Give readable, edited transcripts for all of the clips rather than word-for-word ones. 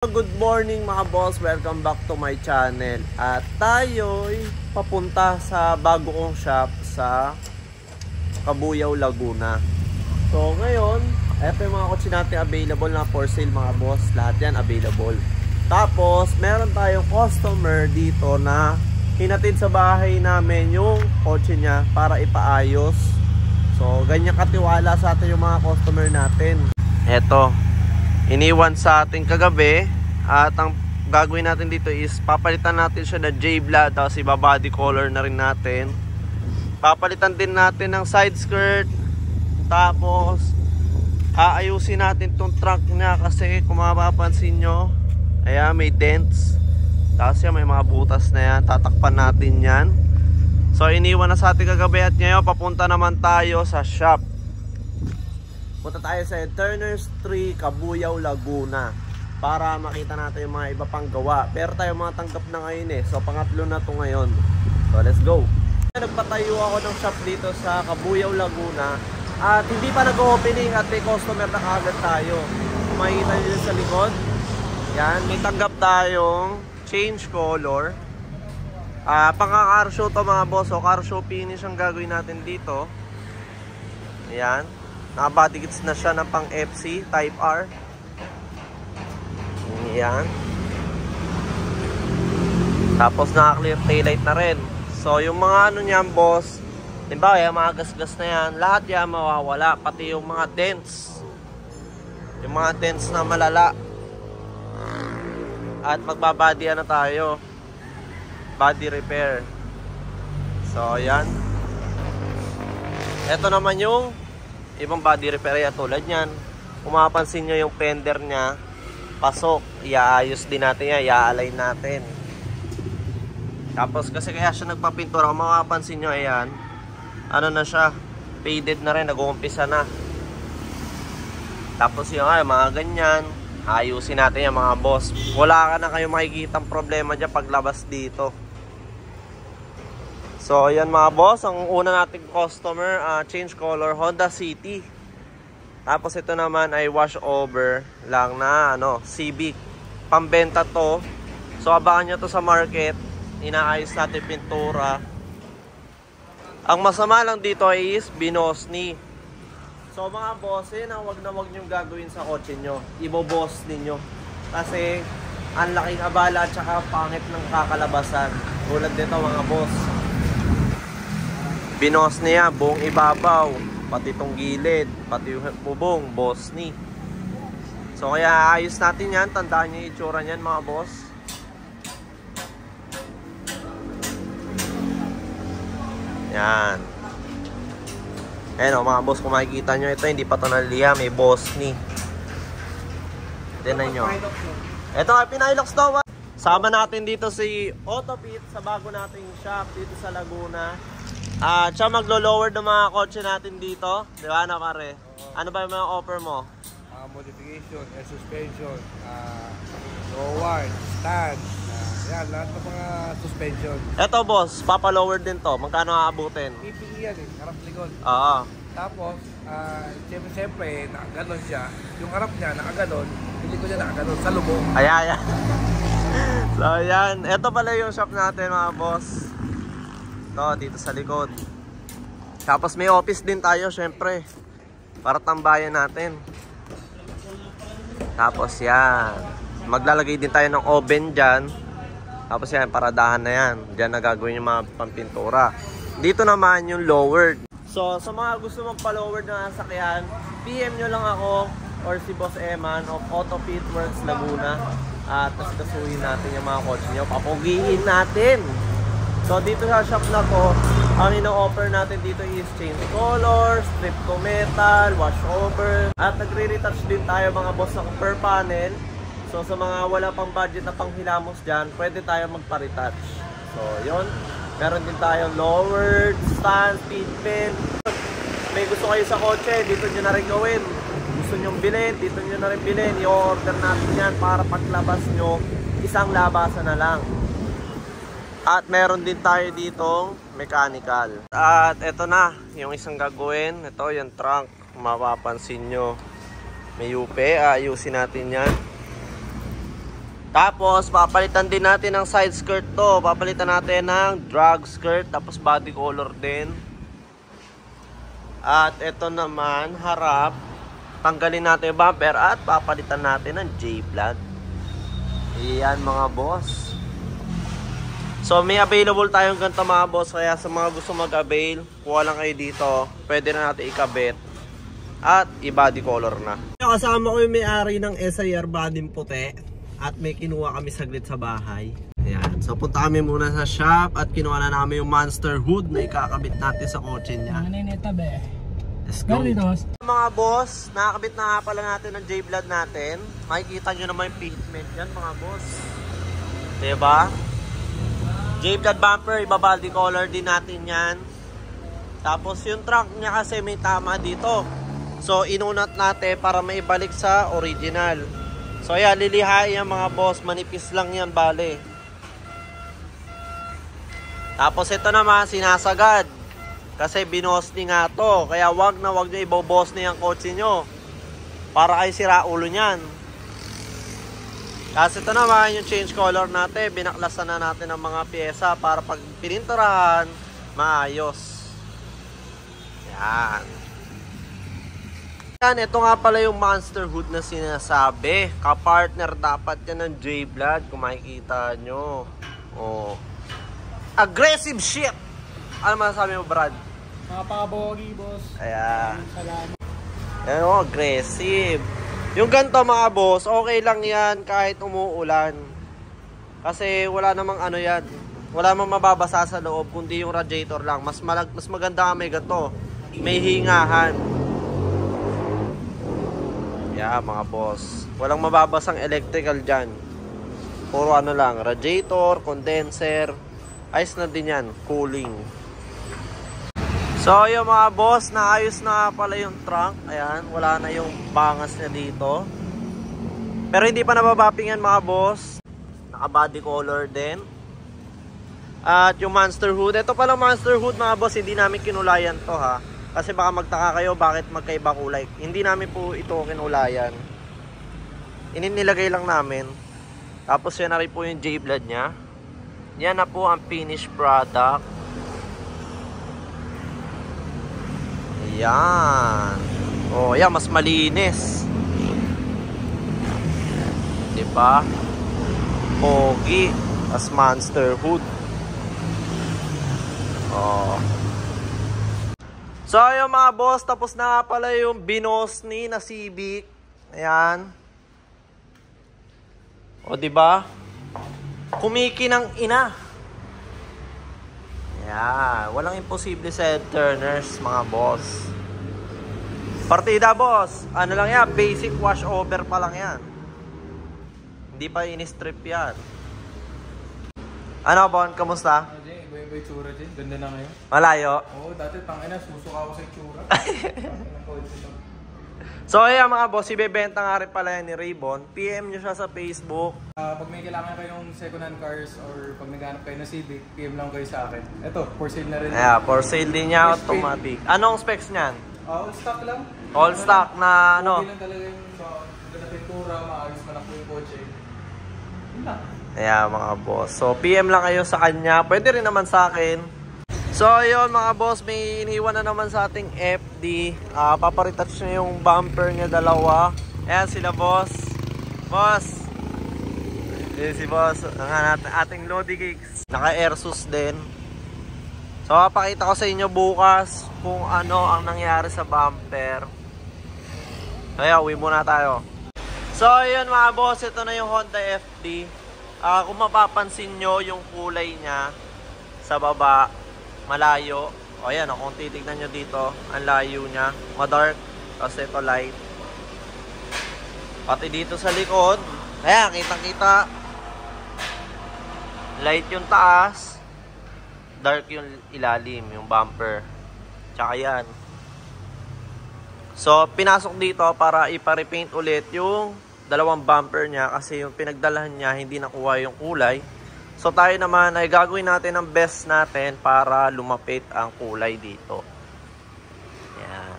Good morning mga boss, welcome back to my channel. At tayo'y papunta sa bago kong shop sa Cabuyao, Laguna. So ngayon, ito yung mga kotse natin available na for sale mga boss. Lahat yan available. Tapos meron tayong customer dito na hinatid sa bahay namin yung kotse niya para ipaayos. So ganyan katiwala sa atin yung mga customer natin. Eto, iniwan sa ating kagabi. At ang gagawin natin dito is papalitan natin siya na J-Blood, tapos iba-body color na rin natin. Papalitan din natin ng side skirt. Tapos aayusin natin tong trunk niya kasi kung mapapansin nyo, ayan, may dents. Tapos yan, may mga butas na yan. Tatakpan natin yan. So iniwan na sa ating kagabi at ngayon papunta naman tayo sa shop. Punta tayo sa Turner Street, Cabuyao, Laguna para makita natin yung mga iba pang gawa. Pero tayo mga tanggap na ngayon eh. So pangatlo na to ngayon. So let's go. Nagpatayo ako ng shop dito sa Cabuyao, Laguna. At hindi pa nag-opening at may customer na kagad tayo. Kung makikita nyo sa likod, yan, may tanggap tayong change color. Pang-car show to mga boss. So car show finish ang gagawin natin dito. Ayan. Naka-body kits na siya ng pang FC Type R. Ayan. Tapos naka-clear taillight na rin. So yung mga ano niyan boss, diba yung mga gas-gas na yan, lahat yan mawawala. Pati yung mga dents. Yung mga dents na malala. At magbabody na tayo. Body repair. So ayan. Ito naman yung ibang body repair yan, tulad yan. Kung mapapansin nyo yung fender nya pasok, iaayos din natin yan, ia-align natin. Tapos kasi kaya siya nagpapintura, kung mapapansin nyo, ayan, ano na siya, faded na rin, nag-uumpisa na. Tapos yung mga ganyan, ayusin natin yan mga boss. Wala ka na kayong makikitang problema dyan paglabas dito. So ayan mga boss, ang una nating customer, change color, Honda City. Tapos ito naman ay wash over lang na Civic. Pambenta to. So abangan nyo to sa market. Inaayos natin pintura. Ang masama lang dito is binosni. So mga boss, wag na wag nyo gagawin sa kotse nyo. Ibo-boss ninyo. Kasi ang laking abala at saka pangit ng kakalabasan. Tulad dito mga boss. Binos niya, buong ibabaw, pati itong gilid, pati yung bubong, boss ni. So kaya ayos natin yan, tandaan nyo yung itsura nyan mga boss. Yan. Ayan mga boss, kung makikita nyo ito, hindi pa ito naliha, may boss ni. Tinan nyo. Ito nga, Pinaylux to. Sama natin dito si Autopit sa bago nating shop dito sa Laguna. Siya maglo-lower ng mga kotse natin dito. Di ba na pare? Ano ba yung mga offer mo? Modification, suspension, lower, stand, yan, lahat ng mga suspension. Eto boss, papa-lower din to. Magkano aabutin? PPE yan harap likod. Oo. Tapos, siyempre, nakaganon siya. Yung harap niya, nakaganon. Yung likod niya, nakaganon sa lubong. Ayan. So yan, eto pala yung shop natin mga boss. Ito, dito sa likod. Tapos may office din tayo syempre, para tambayan natin. Tapos yan, maglalagay din tayo ng oven dyan. Tapos yan, paradahan na yan. Dyan na gagawin yung mga pampintura. Dito naman yung lowered. So sa mga gusto magpa-lowered na sasakyan, PM nyo lang ako or si Boss Eman of Autopit Works Laguna. At kasuhin natin yung mga kotse nyo, papugihin natin. So dito sa shop na to, ang ino-offer natin dito is change color, strip to metal, wash over. At nagre-retouch din tayo mga boss ng per panel. So sa mga wala pang budget na panghilamos dyan, pwede tayo magpa-retouch. So yun, meron din tayong lowered, stand, speed pen. May gusto kayo sa kotse, dito nyo na rin gawin. Gusto nyo bilhin, dito nyo na rin bilhin. I-order natin yan para paglabas nyo, isang labasan na lang. At meron din tayo ditong mechanical. At eto na, yung isang gagawin. Ito, yung trunk. Mapapansin nyo, may UP. Ayusin natin yan. Tapos, papalitan din natin ng side skirt to. Papalitan natin ng drag skirt, tapos body color din. At ito naman, harap. Tanggalin natin yung bumper at papalitan natin ng J-Vlog. Iyan mga boss. So, may available tayong ganito mga boss. Kaya sa mga gusto mag-avail, kuha lang kayo dito. Pwede na natin ikabit. At i-body color na. Kasama ko yung may-ari ng SIR body puti. At may kinuha kami saglit sa bahay. Ayan. So punta kami muna sa shop at kinuha na namin yung monster hood na ikakabit natin sa kotse niya. Let's go. Mga boss, nakakabit na nga pala natin ng J-Vlog natin. Makikita nyo naman yung fitment yan mga boss. Diba? J-Vlog bumper, iba-body color din natin yan. Tapos yung trunk niya kasi may tama dito. So inunat natin para maibalik sa original. So ayan, lilihain yan mga boss. Manipis lang yan, bale. Tapos ito naman, sinasagad. Kasi binos ni nga to. Kaya wag na wag nyo ibobos na yung kotse nyo. Para kay sira ulo nyan. Kasi ito naman, yung change color natin. Binaklasan na natin ng mga pyesa para pag pininturahan, maayos. Yan. Yan, ito nga pala yung monster hood na sinasabi. Kapartner dapat yan ng J-Vlog. Kung makikita nyo. Oh. Aggressive shit! Ano masasabi mo, Brad? Mga pakabogi, boss. Ayan. Salamat. Ayan o, aggressive. Yung ganito mga boss, okay lang yan kahit umuulan. Kasi wala namang ano yan. Wala namang mababasa sa loob, kundi yung radiator lang. Mas maganda nga may ganito. May hingahan. Yeah, mga boss. Walang mababasang electrical dyan. Puro ano lang, radiator, condenser. Ayos na din yan, cooling. So yung mga boss, naayos na pala yung trunk. Ayan, wala na yung bangas niya dito. Pero hindi pa nababapping yan mga boss. Naka body color din. At yung monster hood, ito palang monster hood mga boss, hindi namin kinulayan to ha. Kasi baka magtaka kayo bakit magkaiba kulay. Hindi namin po ito kinulayan. Ininilagay lang namin. Tapos yan na rin po yung J-Vlog nya. Yan na po ang finished product. Ayan. Oh, yan, mas malinis. Diba? Pogi. As monster hood. Oh. So ayun mga boss, tapos na pala yung binos ni na Civic. Ayan. O diba? Kumiki ng ina. Ayan. Walang imposible sa head turners mga boss. Partida boss. Ano lang yan? Basic wash over pa lang yan. Hindi pa in-strip yan. Ano Bon? Kamusta? Iba itsura dyan. Ganda na ngayon. Malayo? Oo, dati tangina, susuka ako sa itsura. So ayan mga boss, ibebenta nga rin pala yan ni Raybon. PM nyo siya sa Facebook. Pag may kailangan kayo ng second hand cars or pag naghanap kayo ng Civic, PM lang kayo sa akin. Ito, for sale na rin. Yeah, for sale din niya, automatic. Anong specs niyan? All stock lang. All stock na ano? Okay lang talaga yung ganda pintura, maayos malaki yung kotse. Yun lang. Ayan mga boss. So PM lang kayo sa kanya. Pwede rin naman sa akin. So ayun mga boss, may iniwan na naman sa ating FD. Paparetouch niya yung bumper niya dalawa. Ayan sila boss. Boss. Ayan si boss. Ang ating Lodi Cakes. Naka Airsus din. So papakita ko sa inyo bukas kung ano ang nangyari sa bumper. Kaya uwi muna tayo. So ayun mga boss, ito na yung Honda FD. Kung mapapansin nyo yung kulay niya sa baba, malayo. O yan, kung titignan nyo dito, ang layo niya. Ma-dark, kasi ito light. Pati dito sa likod, ayan, kitang-kita. Light yung taas, dark yung ilalim, yung bumper. Tsaka yan. So, pinasok dito para ipa-repaint ulit yung dalawang bumper niya kasi yung pinagdalahan niya hindi nakuha yung kulay. So tayo naman ay gagawin natin ang best natin para lumapit ang kulay dito. Yan.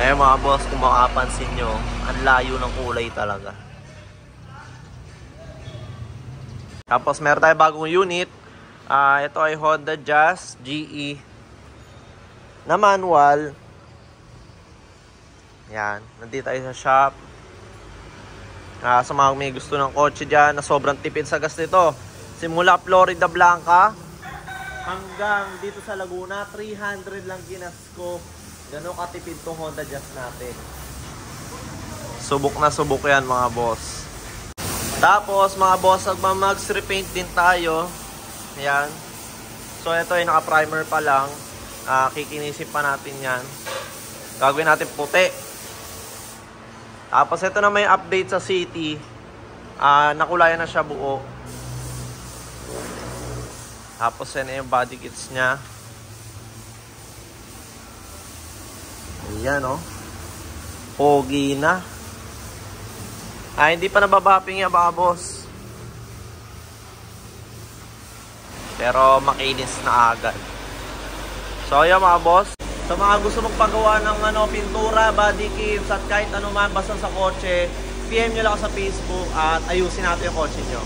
Ayun mga boss, kung makapansin nyo, ang layo ng kulay talaga. Tapos meron tayo bagong unit. Ito ay Honda Jazz GE na manual. Yan, nandito tayo sa shop. Sa mga may gusto ng kotse dyan na sobrang tipid sa gas nito. Simula Florida Blanca hanggang dito sa Laguna, 300 lang ginas ko. Ganun katipid tong Honda Jazz natin. Subok na subok yan mga boss. Tapos mga boss, magmamags repaint din tayo. Yan. So ito ay naka-primer pa lang. Kikinisin pa natin yan. Gagawin natin puti. Tapos ito na may update sa city. Nakulayan na siya buo. Tapos yan yung body kits niya. Ayan oh. Pogi na. Hindi pa nababapping yan mga boss. Pero makinis na agad. So ayan mga boss. Sa mga gusto magpagawa ng pintura, body kits at kahit ano man basta sa kotse, PM nyo lang sa Facebook at ayusin natin yung kotse nyo.